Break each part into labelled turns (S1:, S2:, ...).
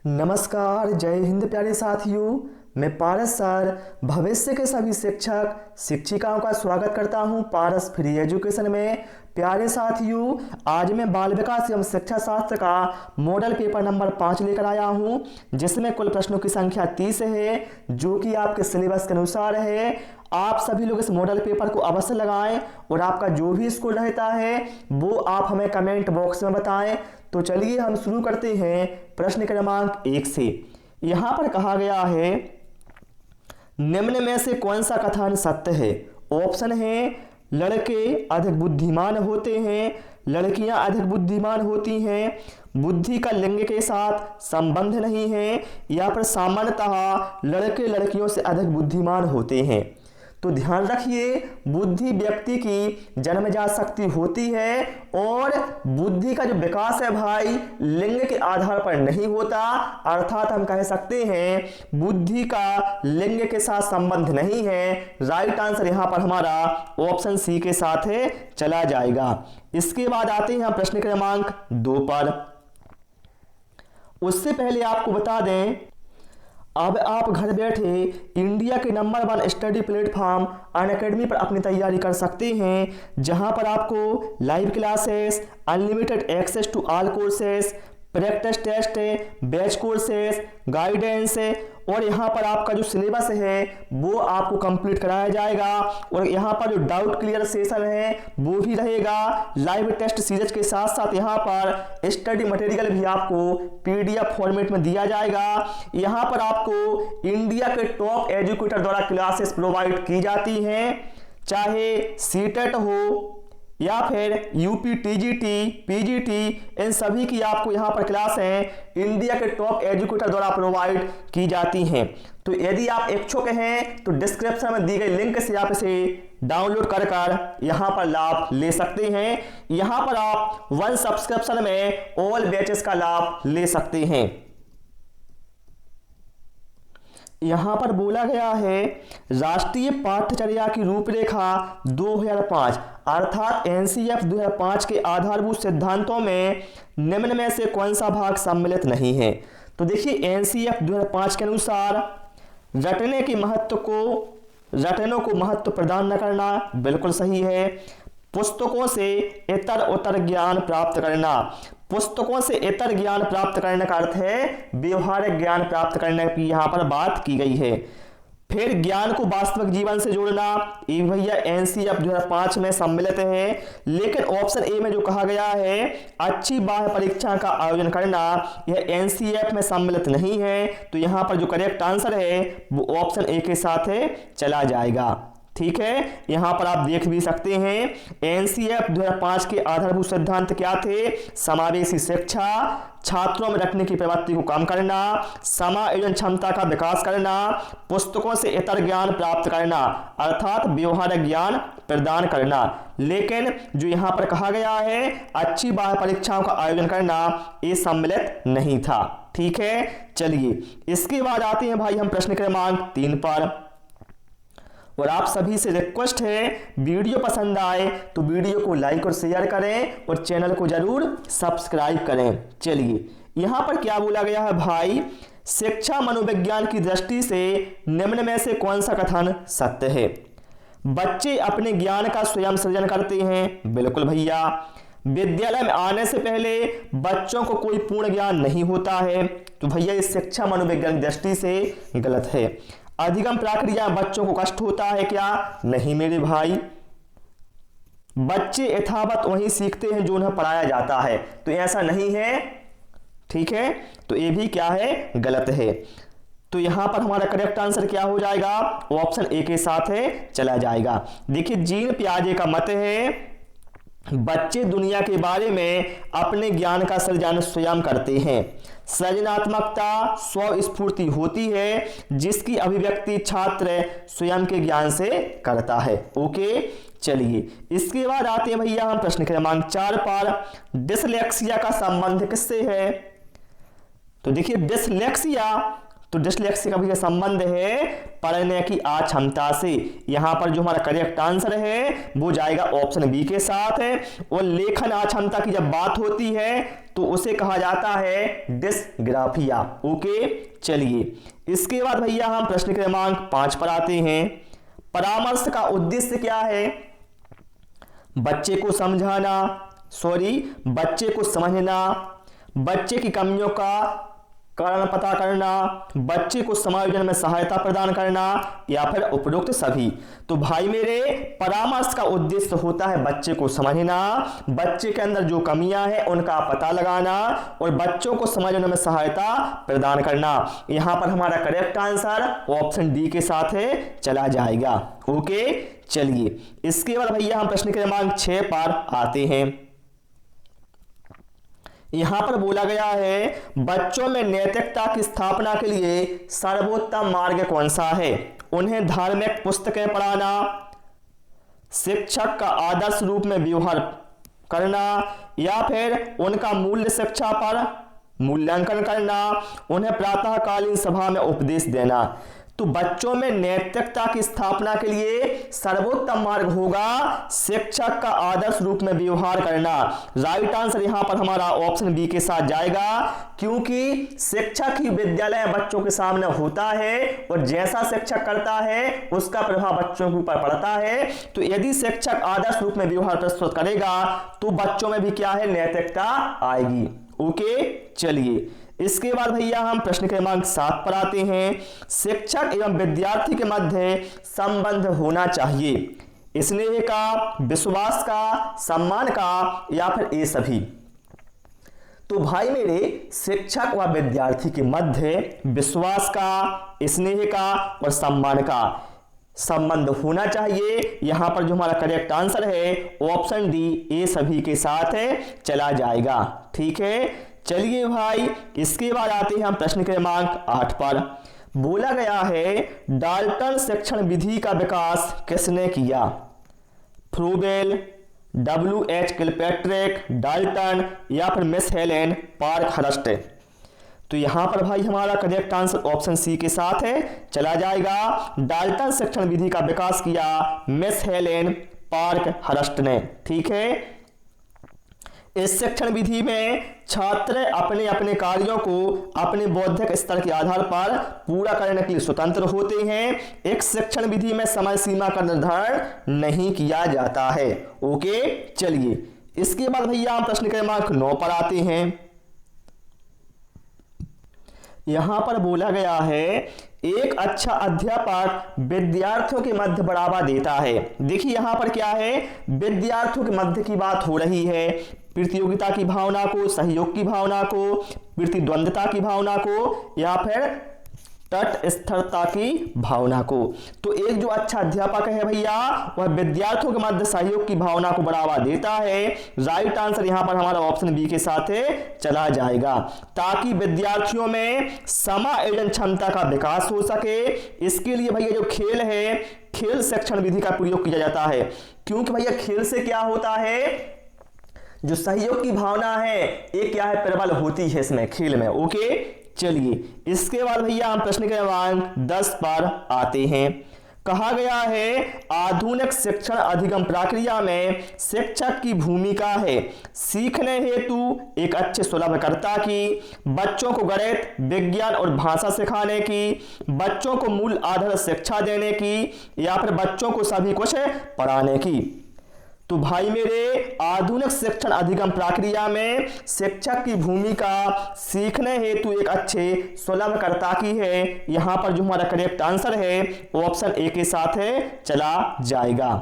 S1: नमस्कार, जय हिंद प्यारे साथियों। मैं पारस सर भविष्य के सभी शिक्षक शिक्षिकाओं का स्वागत करता हूं पारस फ्री एजुकेशन में। प्यारे साथियों, आज मैं बाल विकास एवं शिक्षा शास्त्र का मॉडल पेपर नंबर 5 लेकर आया हूं, जिसमें कुल प्रश्नों की संख्या 30 है, जो कि आपके सिलेबस के अनुसार है। आप सभी लोग इस मॉडल पेपर को अवश्य लगाएं और आपका जो भी स्कोर रहता है वो आप हमें कमेंट बॉक्स में बताएं। तो चलिए हम शुरू करते हैं प्रश्न क्रमांक 1 से। यहाँ पर कहा गया है, निम्न में से कौन सा कथन सत्य है? ऑप्शन है लड़के अधिक बुद्धिमान होते हैं, लड़कियां अधिक बुद्धिमान होती हैं, बुद्धि का लिंग के साथ संबंध नहीं है, या फिर सामान्यतः लड़के लड़कियों से अधिक बुद्धिमान होते हैं। तो ध्यान रखिए, बुद्धि व्यक्ति की जन्मजात शक्ति होती है और बुद्धि का जो विकास है भाई लिंग के आधार पर नहीं होता, अर्थात हम कह सकते हैं बुद्धि का लिंग के साथ संबंध नहीं है। राइट आंसर यहां पर हमारा ऑप्शन सी के साथ है, चला जाएगा। इसके बाद आते हैं हम प्रश्न क्रमांक 2 पर। उससे पहले आपको बता दें, अब आप घर बैठे इंडिया के नंबर 1 स्टडी प्लेटफॉर्म अनअकैडमी पर अपनी तैयारी कर सकते हैं, जहां पर आपको live classes, unlimited access to all courses, practice test, batch courses, guidance और यहाँ पर आपका जो सिलेबस है वो आपको कंप्लीट कराया जाएगा। और यहाँ पर जो डाउट क्लियर सेशन है वो भी रहेगा। लाइव टेस्ट सीरीज के साथ साथ यहाँ पर स्टडी मटेरियल भी आपको पीडीएफ फॉर्मेट में दिया जाएगा। यहाँ पर आपको इंडिया के टॉप एजुकेटर द्वारा क्लासेस प्रोवाइड की जाती हैं, चाहे सीटेट हो या फिर यूपी, टीजीटी, पीजीटी, इन सभी की आपको यहाँ पर क्लास हैं इंडिया के टॉप एजुकेटर द्वारा प्रोवाइड की जाती हैं। तो यदि आप इच्छुक हैं तो डिस्क्रिप्शन में दी गई लिंक से आप इसे डाउनलोड कर यहाँ पर लाभ ले सकते हैं। यहाँ पर आप 1 सब्सक्रिप्शन में ऑल बैचेस का लाभ ले सकते हैं। यहाँ पर बोला गया है, राष्ट्रीय पाठ्यचर्या की रूपरेखा 2005 अर्थात एनसीएफ 2005 के आधारभूत सिद्धांतों में निम्न में से कौन सा भाग सम्मिलित नहीं है? तो देखिए, एनसीएफ 2005 के अनुसार रटनों को महत्व प्रदान न करना बिल्कुल सही है। पुस्तकों से इतर ज्ञान प्राप्त करना, पुस्तकों से इतर ज्ञान प्राप्त करने का अर्थ है व्यवहारिक ज्ञान प्राप्त करने की यहाँ पर बात की गई है। फिर ज्ञान को वास्तविक जीवन से जोड़ना, ये भैया एनसीएफ 2005 में सम्मिलित है। लेकिन ऑप्शन ए में जो कहा गया है अच्छी बाह्य परीक्षा का आयोजन करना, यह एनसीएफ में सम्मिलित नहीं है। तो यहाँ पर जो करेक्ट आंसर है वो ऑप्शन ए के साथ है, चला जाएगा। ठीक है, यहां पर आप देख भी सकते हैं एनसीएफ 2005 के आधारभूत सिद्धांत क्या थे? समावेशी शिक्षा, छात्रों में रटने की प्रवृत्ति को कम करना, समायोजन क्षमता का विकास करना, पुस्तकों से इतर ज्ञान प्राप्त करना अर्थात व्यवहारिक ज्ञान प्रदान करना। लेकिन जो यहां पर कहा गया है अच्छी बाह्य परीक्षाओं का आयोजन करना, ये सम्मिलित नहीं था। ठीक है, चलिए इसके बाद आते हैं भाई हम प्रश्न क्रमांक 3 पर। और आप सभी से रिक्वेस्ट है, वीडियो पसंद आए तो वीडियो को लाइक और शेयर करें और चैनल को जरूर सब्सक्राइब करें। चलिए यहां पर क्या बोला गया है भाई, शिक्षा मनोविज्ञान की दृष्टि से निम्न में से कौन सा कथन सत्य है? बच्चे अपने ज्ञान का स्वयं सृजन करते हैं, बिल्कुल भैया। विद्यालय में आने से पहले बच्चों को कोई पूर्ण ज्ञान नहीं होता है, तो भैया ये शिक्षा मनोविज्ञान की दृष्टि से गलत है। अधिगम प्रक्रिया बच्चों को कष्ट होता है क्या? नहीं मेरे भाई, बच्चे यथावत वही सीखते हैं जो उन्हें पढ़ाया जाता है, तो ऐसा नहीं है। ठीक है, तो ये भी क्या है, गलत है। तो यहां पर हमारा करेक्ट आंसर क्या हो जाएगा? ऑप्शन ए के साथ है, चला जाएगा। देखिए, जीन पियाजे का मत है बच्चे दुनिया के बारे में अपने ज्ञान का सृजन स्वयं करते हैं। सृजनात्मकता स्वस्फूर्ति होती है जिसकी अभिव्यक्ति छात्र स्वयं के ज्ञान से करता है। ओके, चलिए इसके बाद आते हैं भैया हम प्रश्न क्रमांक 4 पर। डिसलेक्सिया का संबंध किससे है? तो देखिए, डिसलेक्सिया तो डिसलेक्सिया का भी संबंध है पढ़ने की अक्षमता से। यहां पर जो हमारा करेक्ट आंसर है वो जाएगा ऑप्शन बी के साथ है। और लेखन अक्षमता की जब बात होती है तो उसे कहा जाता है डिसग्राफिया। ओके, चलिए इसके बाद भैया हम प्रश्न क्रमांक 5 पर आते हैं। परामर्श का उद्देश्य क्या है? बच्चे को समझना, बच्चे की कमियों का कारण पता करना, बच्चे को समायोजन में सहायता प्रदान करना, या फिर उपरोक्त सभी। तो भाई मेरे, परामर्श का उद्देश्य होता है बच्चे को समझना, बच्चे के अंदर जो कमियां हैं उनका पता लगाना और बच्चों को समायोजन में सहायता प्रदान करना। यहां पर हमारा करेक्ट आंसर ऑप्शन डी के साथ है, चला जाएगा। ओके, चलिए इसके बाद भैया हम प्रश्न क्रमांक 6 पर आते हैं। यहां पर बोला गया है बच्चों में नैतिकता की स्थापना के लिए सर्वोत्तम मार्ग कौन सा है? उन्हें धार्मिक पुस्तकें पढ़ाना, शिक्षक का आदर्श रूप में व्यवहार करना, या फिर उनका मूल्य शिक्षा पर मूल्यांकन करना, उन्हें प्रातःकालीन सभा में उपदेश देना। तो बच्चों में नैतिकता की स्थापना के लिए सर्वोत्तम मार्ग होगा शिक्षक का आदर्श रूप में व्यवहार करना। राइट आंसर यहां पर हमारा ऑप्शन बी के साथ जाएगा, क्योंकि शिक्षक ही विद्यालय बच्चों के सामने होता है और जैसा शिक्षक करता है उसका प्रभाव बच्चों के ऊपर पड़ता है। तो यदि शिक्षक आदर्श रूप में व्यवहार प्रस्तुत करेगा तो बच्चों में भी क्या है, नैतिकता आएगी। ओके, चलिए इसके बाद भैया हम प्रश्न क्रमांक 7 पर आते हैं। शिक्षक एवं विद्यार्थी के मध्य संबंध होना चाहिए स्नेह का, विश्वास का, सम्मान का, या फिर ये सभी। तो भाई मेरे, शिक्षक व विद्यार्थी के मध्य विश्वास का, स्नेह का और सम्मान का संबंध होना चाहिए। यहां पर जो हमारा करेक्ट आंसर है ऑप्शन डी, ये सभी के साथ है, चला जाएगा। ठीक है, चलिए भाई इसके बाद आते हैं हम प्रश्न क्रमांक 8 पर। बोला गया है डाल्टन शिक्षण विधि का विकास किसने किया? Froebel, W.H. किलपैट्रिक, डाल्टन, या फिर मिस हेलेन पार्कहर्स्ट। तो यहां पर भाई हमारा करेक्ट आंसर ऑप्शन सी के साथ है, चला जाएगा। डाल्टन शिक्षण विधि का विकास किया मिस हेलेन पार्कहर्स्ट ने। ठीक है, इस शिक्षण विधि में छात्र अपने अपने कार्यों को अपने बौद्धिक स्तर के आधार पर पूरा करने के लिए स्वतंत्र होते हैं। एक शिक्षण विधि में समय सीमा का निर्धारण नहीं किया जाता है। ओके, चलिए इसके बाद भैया हम प्रश्न क्रमांक 9 पर आते हैं। यहां पर बोला गया है एक अच्छा अध्यापक विद्यार्थियों के मध्य बढ़ावा देता है। देखिए यहां पर क्या है, विद्यार्थियों के मध्य की बात हो रही है, प्रतियोगिता की भावना को, सहयोग की भावना को, प्रतिद्वंद्विता की भावना को, या फिर तटस्थता की भावना को। तो एक जो अच्छा अध्यापक है भैया वह विद्यार्थियों के मध्य सहयोग की भावना को बढ़ावा देता है। राइट आंसर यहां पर हमारा ऑप्शन बी के साथ चला जाएगा, ताकि विद्यार्थियों में समायोजन क्षमता का विकास हो सके। इसके लिए भैया जो खेल है, खेल शिक्षण विधि का प्रयोग किया जाता है, क्योंकि भैया खेल से क्या होता है, जो सहयोग की भावना है ये क्या है, प्रबल होती है इसमें, खेल में। ओके, चलिए इसके बाद भैया हम प्रश्न क्रमांक 10 पर आते हैं। कहा गया है आधुनिक शिक्षण अधिगम प्रक्रिया में शिक्षक की भूमिका है सीखने हेतु एक अच्छे सुलभकर्ता की, बच्चों को गणित, विज्ञान और भाषा सिखाने की, बच्चों को मूल आधार शिक्षा देने की, या फिर बच्चों को सभी कुछ पढ़ाने की। तो भाई मेरे, आधुनिक शिक्षण अधिगम प्रक्रिया में शिक्षक की भूमिका सीखने हेतु एक अच्छे सुलभकर्ता की है। यहां पर जो हमारा करेक्ट आंसर है ऑप्शन ए के साथ है, चला जाएगा।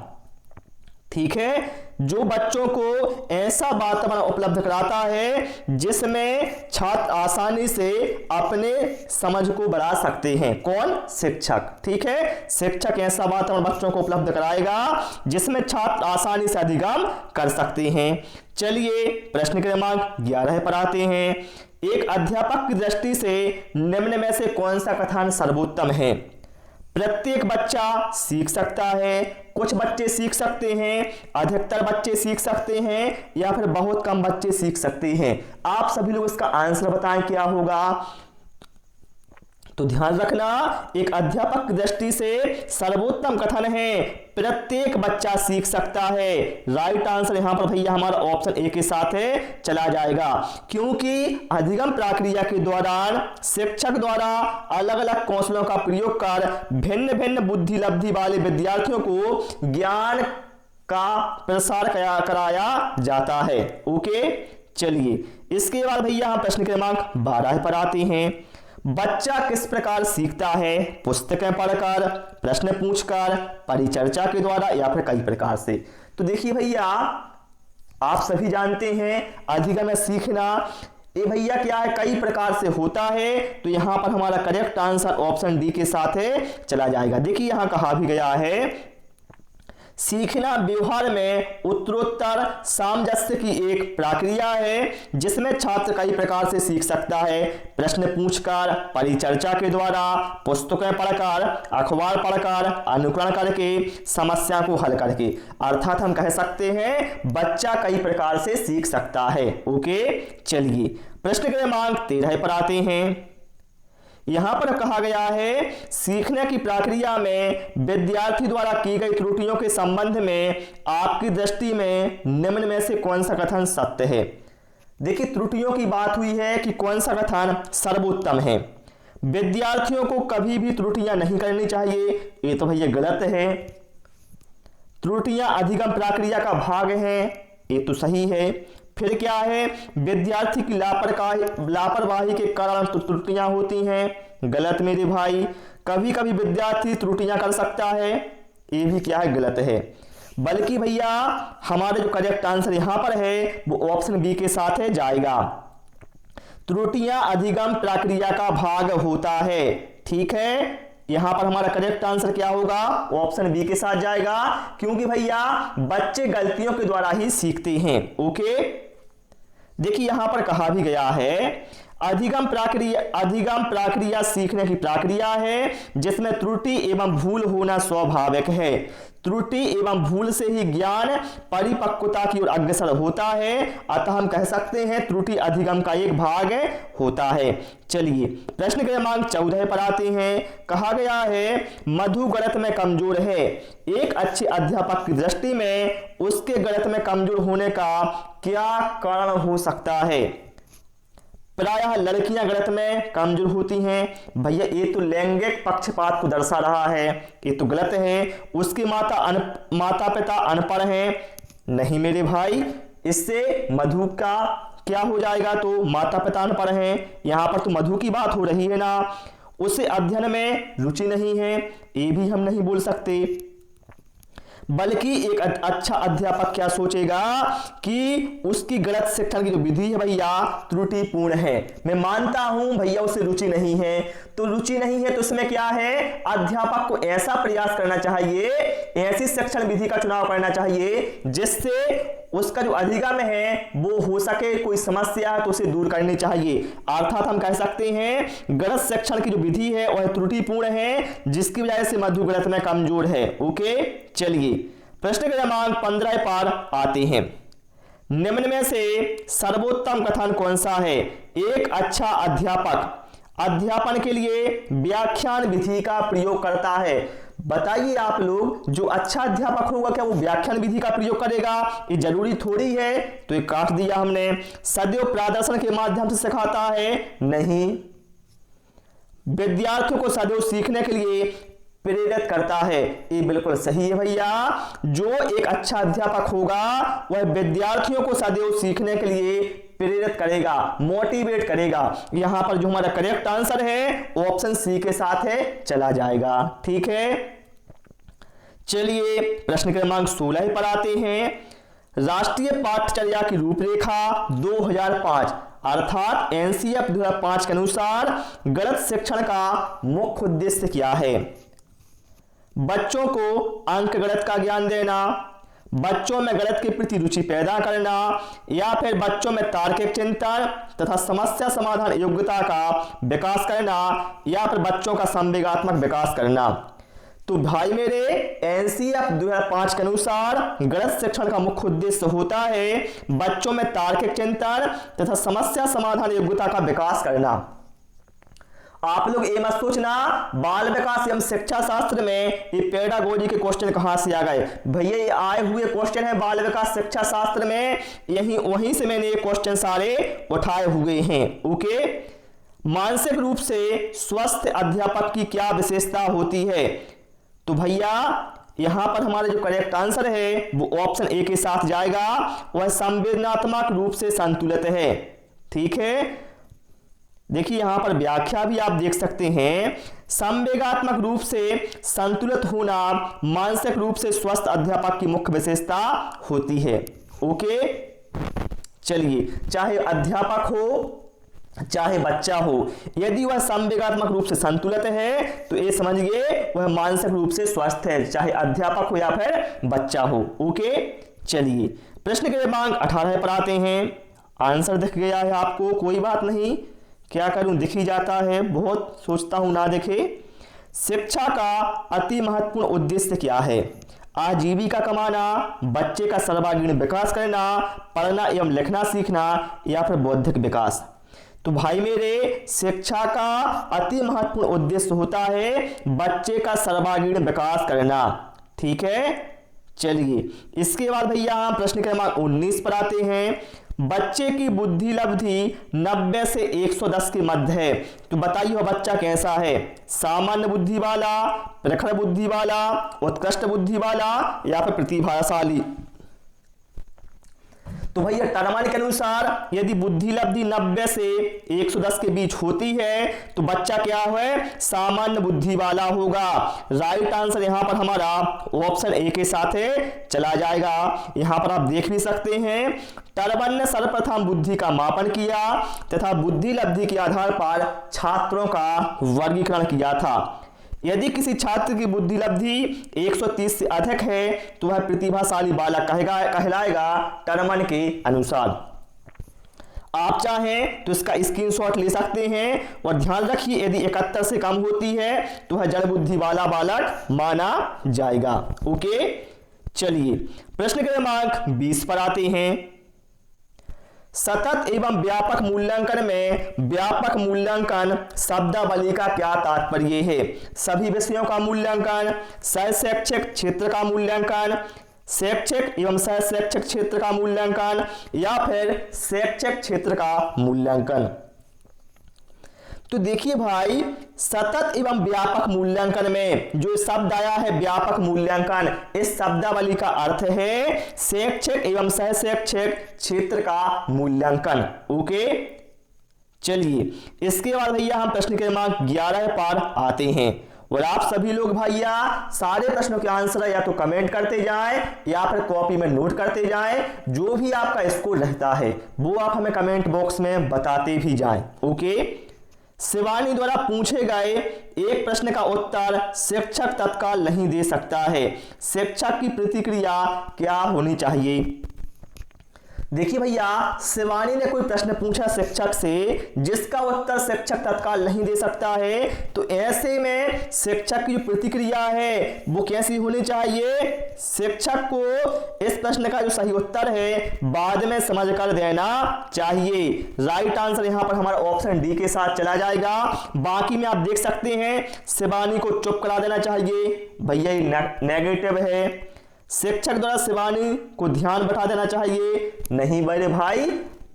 S1: ठीक है, जो बच्चों को ऐसा वातावरण उपलब्ध कराता है जिसमें छात्र आसानी से अपने समझ को बढ़ा सकते हैं। कौन? शिक्षक। ठीक है, शिक्षक ऐसा वातावरण बच्चों को उपलब्ध कराएगा जिसमें छात्र आसानी से अधिगम कर सकते हैं। चलिए प्रश्न क्रमांक 11 पर आते हैं। एक अध्यापक की दृष्टि से निम्न में से कौन सा कथन सर्वोत्तम है? प्रत्येक बच्चा सीख सकता है, कुछ बच्चे सीख सकते हैं, अधिकतर बच्चे सीख सकते हैं, या फिर बहुत कम बच्चे सीख सकते हैं। आप सभी लोग इसका आंसर बताएं क्या होगा। तो ध्यान रखना, एक अध्यापक की दृष्टि से सर्वोत्तम कथन है प्रत्येक बच्चा सीख सकता है। राइट आंसर यहां पर भैया हमारा ऑप्शन ए के साथ है चला जाएगा, क्योंकि अधिगम प्रक्रिया के दौरान शिक्षक द्वारा अलग अलग कौशलों का प्रयोग कर भिन्न भिन्न बुद्धि लब्धि वाले विद्यार्थियों को ज्ञान का प्रसार कराया जाता है। ओके, चलिए इसके बाद भैया हम प्रश्न क्रमांक 12 पर आते हैं। बच्चा किस प्रकार सीखता है? पुस्तकें पढ़कर, प्रश्न पूछकर, परिचर्चा के द्वारा या फिर कई प्रकार से। तो देखिए भैया, आप सभी जानते हैं अधिगम में सीखना ये भैया क्या है, कई प्रकार से होता है। तो यहां पर हमारा करेक्ट आंसर ऑप्शन डी के साथ है चला जाएगा। देखिए यहां कहा भी गया है सीखना व्यवहार में उत्तरोत्तर सामंजस्य की एक प्रक्रिया है जिसमें छात्र कई प्रकार से सीख सकता है। प्रश्न पूछकर, परिचर्चा के द्वारा, पुस्तकें पढ़कर, अखबार पढ़कर, अनुकरण करके, समस्या को हल करके। अर्थात हम कह सकते हैं बच्चा कई प्रकार से सीख सकता है। ओके, चलिए प्रश्न क्रमांक 13 पर आते हैं। यहां पर कहा गया है सीखने की प्रक्रिया में विद्यार्थी द्वारा की गई त्रुटियों के संबंध में आपकी दृष्टि में निम्न में से कौन सा कथन सत्य है? देखिए त्रुटियों की बात हुई है कि कौन सा कथन सर्वोत्तम है। विद्यार्थियों को कभी भी त्रुटियां नहीं करनी चाहिए, ये तो भैया गलत है। त्रुटियां अधिगम प्रक्रिया का भाग हैं, ये तो सही है। फिर क्या है, विद्यार्थी की लापरवाही के कारण त्रुटियां होती हैं, गलत मेरे भाई। कभी कभी विद्यार्थी त्रुटियां कर सकता है, ये भी क्या है, गलत है। बल्कि भैया हमारे जो करेक्ट आंसर यहां पर है वो ऑप्शन बी के साथ है जाएगा। त्रुटियां अधिगम प्रक्रिया का भाग होता है। ठीक है, यहां पर हमारा करेक्ट आंसर क्या होगा, ऑप्शन बी के साथ जाएगा, क्योंकि भैया बच्चे गलतियों के द्वारा ही सीखते हैं। ओके, देखिए यहां पर कहा भी गया है अधिगम प्रक्रिया सीखने की प्रक्रिया है जिसमें त्रुटि एवं भूल होना स्वाभाविक है। त्रुटि एवं भूल से ही ज्ञान परिपक्वता की ओर अग्रसर होता है, अतः हम कह सकते हैं त्रुटि अधिगम का एक भाग होता है। चलिए प्रश्न क्रमांक 14 पर आते हैं। कहा गया है मधु गणित में कमजोर है, एक अच्छे अध्यापक की दृष्टि में उसके गणित में कमजोर होने का क्या कारण हो सकता है? प्रायः लड़कियां गणित में कमजोर होती हैं। भैया ये तो लैंगिक पक्षपात को दर्शा रहा है, ये तो गलत है। उसके माता पिता अनपढ़ हैं, नहीं मेरे भाई, इससे मधु का क्या हो जाएगा, तो माता पिता अनपढ़ हैं। यहां पर तो मधु की बात हो रही है ना, उसे अध्ययन में रुचि नहीं है, ये भी हम नहीं बोल सकते। बल्कि एक अच्छा अध्यापक क्या सोचेगा कि उसकी गलत शिक्षण की जो विधि है भैया त्रुटिपूर्ण है। मैं मानता हूं भैया उसे रुचि नहीं है, तो रुचि नहीं है तो इसमें क्या है, अध्यापक को ऐसा प्रयास करना चाहिए, ऐसी शिक्षण विधि का चुनाव करना चाहिए जिससे उसका जो अधिगम है वो हो सके, कोई समस्या तो उसे दूर करनी चाहिए। अर्थात हम कह सकते हैं गलत शिक्षण की जो विधि है वह त्रुटिपूर्ण है, जिसकी वजह से मधु गणित में कमजोर है। ओके, चलिए प्रश्न क्रमांक 15 पर आते हैं। निम्न में से सर्वोत्तम कथन कौन सा है? एक अच्छा अध्यापक अध्यापन के लिए व्याख्यान विधि का प्रयोग करता है। बताइए आप लोग, जो अच्छा अध्यापक होगा क्या वो व्याख्यान विधि का प्रयोग करेगा? ये जरूरी थोड़ी है, तो ये काट दिया हमने। सदैव प्रदर्शन के माध्यम से सिखाता है, नहीं। विद्यार्थियों को सदैव सीखने के लिए प्रेरित करता है, ये बिल्कुल सही है भैया। जो एक अच्छा अध्यापक होगा वह विद्यार्थियों को सदैव सीखने के लिए प्रेरित करेगा, मोटिवेट करेगा। यहां पर जो हमारा करेक्ट आंसर है ऑप्शन सी के साथ है चला जाएगा। ठीक है, चलिए प्रश्न क्रमांक 16 पर आते हैं। राष्ट्रीय पाठ्यचर्या की रूपरेखा 2005 अर्थात एनसीएफ 2005 के अनुसार गणित शिक्षण का मुख्य उद्देश्य क्या है? बच्चों को अंक गणित का ज्ञान देना, बच्चों में गणित के प्रति रुचि पैदा करना, या फिर बच्चों में तार्किक चिंतन तथा समस्या समाधान योग्यता का विकास करना, या फिर बच्चों का संवेगात्मक विकास करना। तो भाई मेरे एनसीएफ 2005 के अनुसार गणित शिक्षण का मुख्य उद्देश्य होता है बच्चों में तार्किक चिंतन तथा समस्या समाधान योग्यता का विकास करना। आप लोग ये मत सोचना बाल विकास एवं शिक्षा शास्त्र में ये पेडागोजी के क्वेश्चन कहां से आ गए। भैया ये आए हुए क्वेश्चन है बाल विकास शिक्षा शास्त्र में, यही वहीं से मैंने ये क्वेश्चन सारे उठाए हुए हैं। ओके, मानसिक रूप से स्वस्थ अध्यापक की क्या विशेषता होती है? तो भैया यहां पर हमारा जो करेक्ट आंसर है वो ऑप्शन ए के साथ जाएगा, वह संवेदनात्मक रूप से संतुलित है। ठीक है, देखिए यहां पर व्याख्या भी आप देख सकते हैं, संवेगात्मक रूप से संतुलित होना मानसिक रूप से स्वस्थ अध्यापक की मुख्य विशेषता होती है। ओके, चलिए, चाहे अध्यापक हो चाहे बच्चा हो, यदि वह संवेगात्मक रूप से संतुलित है तो ये समझिए वह मानसिक रूप से स्वस्थ है, चाहे अध्यापक हो या फिर बच्चा हो। ओके, चलिए प्रश्न के क्रमांक 18 पर आते हैं। आंसर दिख गया है आपको, कोई बात नहीं, क्या करूं दिख ही जाता है, बहुत सोचता हूं ना दिखे। शिक्षा का अति महत्वपूर्ण उद्देश्य क्या है? आजीविका कमाना, बच्चे का सर्वांगीण विकास करना, पढ़ना एवं लिखना सीखना या फिर बौद्धिक विकास। तो भाई मेरे, शिक्षा का अति महत्वपूर्ण उद्देश्य होता है बच्चे का सर्वांगीण विकास करना। ठीक है, चलिए इसके बाद भैया हम प्रश्न क्रमांक 19 पर आते हैं। बच्चे की बुद्धि लब्धि 90 से 110 के मध्य है, तो बताइए वह बच्चा कैसा है? सामान्य बुद्धि वाला, प्रखर बुद्धि वाला, उत्कृष्ट बुद्धि वाला या फिर प्रतिभाशाली? तो भैया टर्मन के अनुसार यदि बुद्धि लब्धि 90 से 110 के बीच होती है तो बच्चा क्या है? सामान्य बुद्धि वाला होगा। राइट आंसर यहां पर हमारा ऑप्शन ए के साथ चला जाएगा। यहां पर आप देख भी सकते हैं, टर्मन ने सर्वप्रथम बुद्धि का मापन किया तथा बुद्धि लब्धि के आधार पर छात्रों का वर्गीकरण किया था। यदि किसी छात्र की बुद्धि लब्धि 130 से अधिक है तो वह प्रतिभाशाली बालक कहलाएगा टर्मन के अनुसार। आप चाहें तो इसका स्क्रीनशॉट ले सकते हैं और ध्यान रखिए यदि 71 से कम होती है तो वह जड़ बुद्धि वाला बालक माना जाएगा। ओके, चलिए प्रश्न क्रमांक 20 पर आते हैं। सतत एवं व्यापक मूल्यांकन में व्यापक मूल्यांकन शब्दावली का क्या तात्पर्य है? सभी विषयों का मूल्यांकन, शैक्षिक क्षेत्र का मूल्यांकन, शैक्षिक एवं शैक्षिक क्षेत्र का मूल्यांकन या फिर शैक्षिक क्षेत्र का मूल्यांकन? तो देखिए भाई, सतत एवं व्यापक मूल्यांकन में जो शब्द आया है व्यापक मूल्यांकन, इस शब्दावली का अर्थ है शैक्षिक एवं शैक्षिक क्षेत्र का मूल्यांकन। ओके, चलिए इसके बाद भैया हम प्रश्न क्रमांक 11 पर आते हैं और आप सभी लोग भैया सारे प्रश्नों के आंसर या तो कमेंट करते जाएं या फिर कॉपी में नोट करते जाएं। जो भी आपका स्कोर रहता है वो आप हमें कमेंट बॉक्स में बताते भी जाएं। ओके, शिवानी द्वारा पूछे गए एक प्रश्न का उत्तर शिक्षक तत्काल नहीं दे सकता है, शिक्षक की प्रतिक्रिया क्या होनी चाहिए? देखिए भैया, शिवानी ने कोई प्रश्न पूछा शिक्षक से जिसका उत्तर शिक्षक तत्काल नहीं दे सकता है, तो ऐसे में शिक्षक की जो प्रतिक्रिया है वो कैसी होनी चाहिए? शिक्षक को इस प्रश्न का जो सही उत्तर है बाद में समझ कर देना चाहिए। राइट आंसर यहां पर हमारा ऑप्शन डी के साथ चला जाएगा। बाकी में आप देख सकते हैं शिवानी को चुप करा देना चाहिए, भैया ये नेगेटिव है। शिक्षक द्वारा शिवानी को ध्यान बैठा देना चाहिए, नहीं मेरे भाई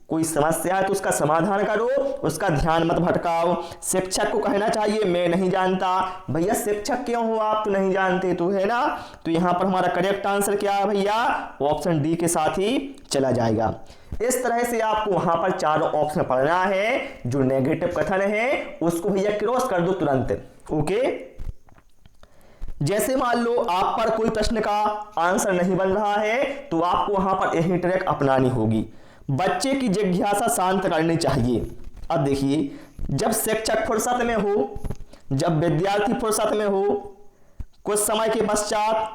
S1: कोई समस्या है तो उसका समाधान करो, उसका ध्यान मत भटकाओ। शिक्षक को कहना चाहिए मैं नहीं जानता, भैया शिक्षक क्यों हो आप तो नहीं जानते तो, है ना? तो यहां पर हमारा करेक्ट आंसर क्या है भैया? ऑप्शन डी के साथ ही चला जाएगा। इस तरह से आपको वहां पर चारों ऑप्शन पढ़ना है, जो नेगेटिव कथन है उसको भैया क्रॉस कर दो तुरंत। ओके, जैसे मान लो आप पर कोई प्रश्न का आंसर नहीं बन रहा है तो आपको वहां पर यही ट्रैक अपनानी होगी। बच्चे की जिज्ञासा शांत करनी चाहिए। अब देखिए, जब शिक्षक फुर्सत में हो, जब विद्यार्थी फुर्सत में हो, कुछ समय के पश्चात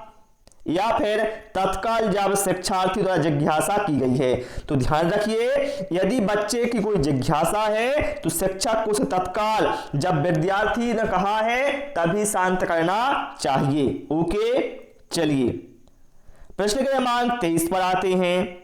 S1: या फिर तत्काल जब शिक्षार्थी द्वारा जिज्ञासा की गई है, तो ध्यान रखिए यदि बच्चे की कोई जिज्ञासा है तो शिक्षक को उसे तत्काल जब विद्यार्थी ने कहा है तभी शांत करना चाहिए। ओके, चलिए प्रश्न क्रमांक 23 पर आते हैं।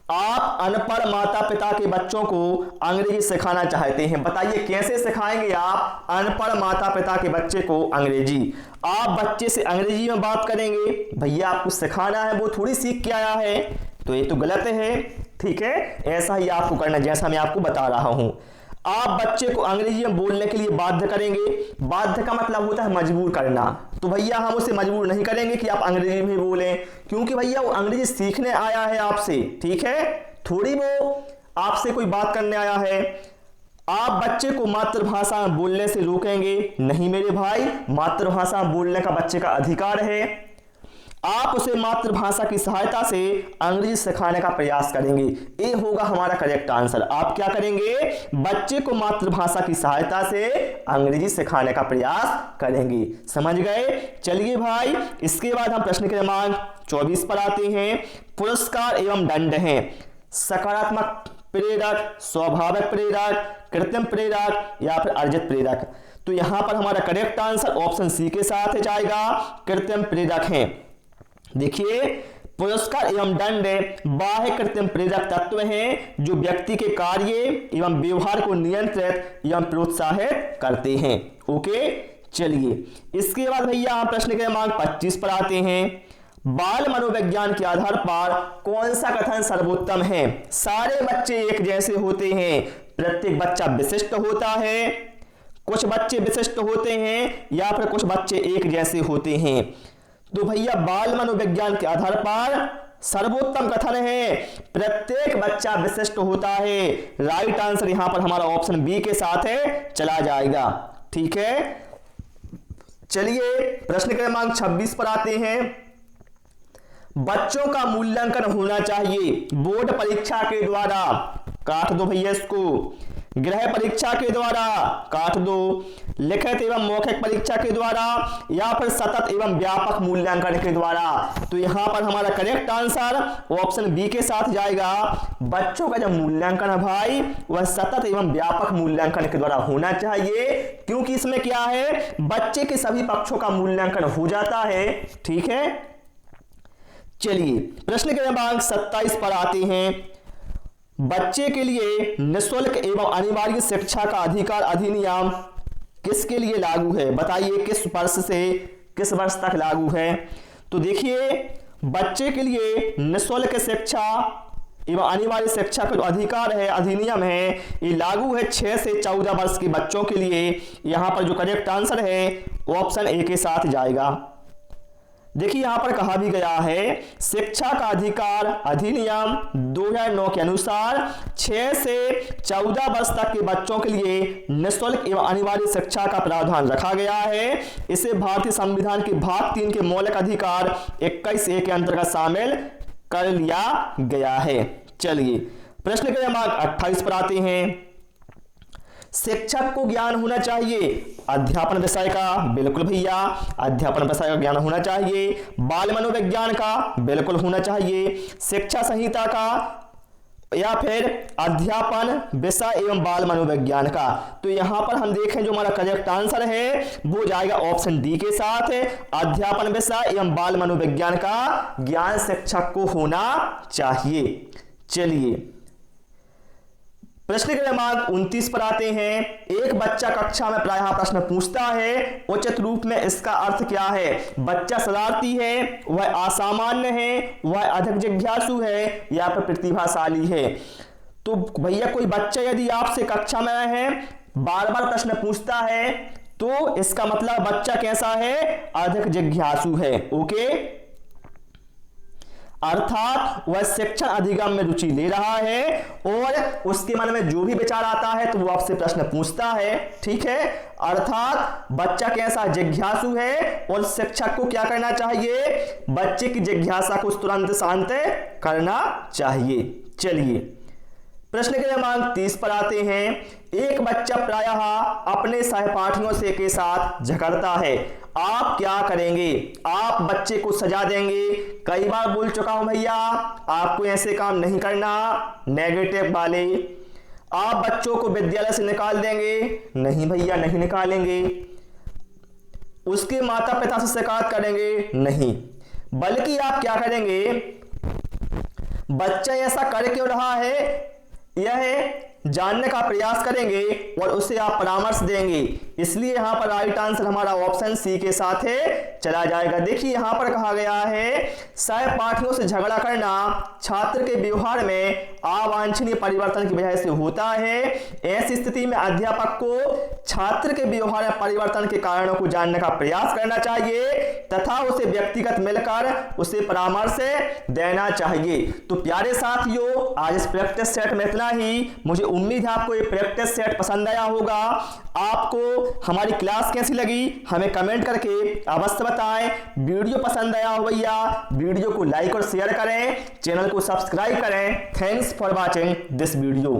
S1: आप अनपढ़ माता पिता के बच्चों को अंग्रेजी सिखाना चाहते हैं, बताइए कैसे सिखाएंगे आप अनपढ़ माता पिता के बच्चे को अंग्रेजी? आप बच्चे से अंग्रेजी में बात करेंगे, भैया आपको सिखाना है, वो थोड़ी सीख के आया है, तो ये तो गलत है। ठीक है, ऐसा ही आपको करना जैसा मैं आपको बता रहा हूं। आप बच्चे को अंग्रेजी में बोलने के लिए बाध्य करेंगे, बाध्य का मतलब होता है मजबूर करना, तो भैया हम उसे मजबूर नहीं करेंगे कि आप अंग्रेजी में बोलें, क्योंकि भैया वो अंग्रेजी सीखने आया है आपसे, ठीक है, थोड़ी वो आपसे कोई बात करने आया है। आप बच्चे को मातृभाषा में बोलने से रोकेंगे नहीं मेरे भाई, मातृभाषा में बोलने का बच्चे का अधिकार है। आप उसे मातृभाषा की सहायता से अंग्रेजी सिखाने का प्रयास करेंगे, ये होगा हमारा करेक्ट आंसर। आप क्या करेंगे? बच्चे को मातृभाषा की सहायता से अंग्रेजी सिखाने का प्रयास करेंगे। समझ गए? चलिए भाई, इसके बाद हम प्रश्न क्रमांक 24 पर आते हैं। पुरस्कार एवं दंड हैं सकारात्मक प्रेरक, स्वाभाविक प्रेरक, कृत्रिम प्रेरक या फिर अर्जित प्रेरक। तो यहां पर हमारा करेक्ट आंसर ऑप्शन सी के साथ जाएगा, कृत्रिम प्रेरक हैं। देखिए, पुरस्कार एवं दंड बाह्य कृत्रिम प्रेरक तत्व हैं जो व्यक्ति के कार्य एवं व्यवहार को नियंत्रित एवं प्रोत्साहित करते हैं। ओके, चलिए इसके बाद भैया हम प्रश्न क्रमांक 25 पर आते हैं। बाल मनोविज्ञान के आधार पर कौन सा कथन सर्वोत्तम है? सारे बच्चे एक जैसे होते हैं, प्रत्येक बच्चा विशिष्ट होता है, कुछ बच्चे विशिष्ट होते हैं या फिर कुछ बच्चे एक जैसे होते हैं। तो भैया बाल मनोविज्ञान के आधार पर सर्वोत्तम कथन है प्रत्येक बच्चा विशिष्ट होता है। राइट आंसर यहां पर हमारा ऑप्शन बी के साथ है, चला जाएगा। ठीक है, चलिए प्रश्न क्रमांक 26 पर आते हैं। बच्चों का मूल्यांकन होना चाहिए बोर्ड परीक्षा के द्वारा, काट दो भैया इसको, गृह परीक्षा के द्वारा काट दो, लिखित एवं मौखिक परीक्षा के द्वारा या फिर सतत एवं व्यापक मूल्यांकन के द्वारा। तो यहां पर हमारा करेक्ट आंसर ऑप्शन बी के साथ जाएगा। बच्चों का जो मूल्यांकन है भाई वह सतत एवं व्यापक मूल्यांकन के द्वारा होना चाहिए, क्योंकि इसमें क्या है, बच्चे के सभी पक्षों का मूल्यांकन हो जाता है। ठीक है, चलिए प्रश्न क्रमांक 27 पर आते हैं। बच्चे के लिए निःशुल्क एवं अनिवार्य शिक्षा का अधिकार अधिनियम किसके लिए लागू है? बताइए किस वर्ष से किस वर्ष तक लागू है? तो देखिए, बच्चे के लिए निःशुल्क शिक्षा एवं अनिवार्य शिक्षा का जो अधिकार है, अधिनियम है, ये लागू है 6 से 14 वर्ष के बच्चों के लिए। यहां पर जो करेक्ट आंसर है ऑप्शन ए के साथ जाएगा। देखिए यहां पर कहा भी गया है शिक्षा का अधिकार अधिनियम 2009 के अनुसार 6 से 14 वर्ष तक के बच्चों के लिए निःशुल्क एवं अनिवार्य शिक्षा का प्रावधान रखा गया है। इसे भारतीय संविधान के भाग 3 के मौलिक अधिकार 21A के अंतर्गत शामिल कर लिया गया है। चलिए प्रश्न क्रमांक 28 पर आते हैं। शिक्षक को ज्ञान होना चाहिए अध्यापन विषय का, बिल्कुल भैया अध्यापन विषय का ज्ञान होना चाहिए। बाल मनोविज्ञान का, बिल्कुल होना चाहिए। शिक्षा संहिता का या फिर अध्यापन विषय एवं बाल मनोविज्ञान का। तो यहां पर हम देखें जो हमारा करेक्ट आंसर है वो जाएगा ऑप्शन डी के साथ, अध्यापन विषय एवं बाल मनोविज्ञान का ज्ञान शिक्षक को होना चाहिए। चलिए प्रश्न क्रमांक 29 पर आते हैं। एक बच्चा कक्षा में प्रायः प्रश्न पूछता है, उचित रूप में इसका अर्थ क्या है? बच्चा शरारती है, वह असामान्य है, वह अधिक जिज्ञासु है या फिर प्रतिभाशाली है? तो भैया कोई बच्चा यदि आपसे कक्षा में है बार बार प्रश्न पूछता है तो इसका मतलब बच्चा कैसा है? अधिक जिज्ञासु है। ओके, अर्थात वह शिक्षण अधिगम में रुचि ले रहा है और उसके मन में जो भी विचार आता है तो वो आपसे प्रश्न पूछता है। ठीक है, अर्थात बच्चा कैसा? जिज्ञासु है और शिक्षक को क्या करना चाहिए? बच्चे की जिज्ञासा को तुरंत शांत करना चाहिए। चलिए प्रश्न क्रमांक 30 पर आते हैं। एक बच्चा प्रायः अपने सहपाठियों से के साथ झगड़ता है, आप क्या करेंगे? आप बच्चे को सजा देंगे? कई बार बोल चुका हूं भैया आपको ऐसे काम नहीं करना, नेगेटिव वाले। आप बच्चों को विद्यालय से निकाल देंगे? नहीं भैया नहीं निकालेंगे। उसके माता पिता से शिकायत करेंगे? नहीं, बल्कि आप क्या करेंगे? बच्चा ऐसा कर क्यों रहा है, यह जानने का प्रयास करेंगे और उसे आप परामर्श देंगे। इसलिए यहां पर राइट आंसर हमारा ऑप्शन सी के साथ चला जाएगा। देखिए यहां पर कहा गया है सहपाठियों से झगड़ा करना छात्र के व्यवहार में अवांछनीय परिवर्तन की वजह से होता है। ऐसी स्थिति में अध्यापक को छात्र के व्यवहार में परिवर्तन के कारणों को जानने का प्रयास करना चाहिए तथा उसे व्यक्तिगत मिलकर उसे परामर्श देना चाहिए। तो प्यारे साथियों, आज इस प्रैक्टिस सेट में इतना ही। मुझे उम्मीद है आपको ये प्रैक्टिस सेट पसंद आया होगा। आपको हमारी क्लास कैसी लगी हमें कमेंट करके अवश्य बताएं। वीडियो पसंद आया हो भैया वीडियो को लाइक और शेयर करें, चैनल को सब्सक्राइब करें। Thanks for watching this video.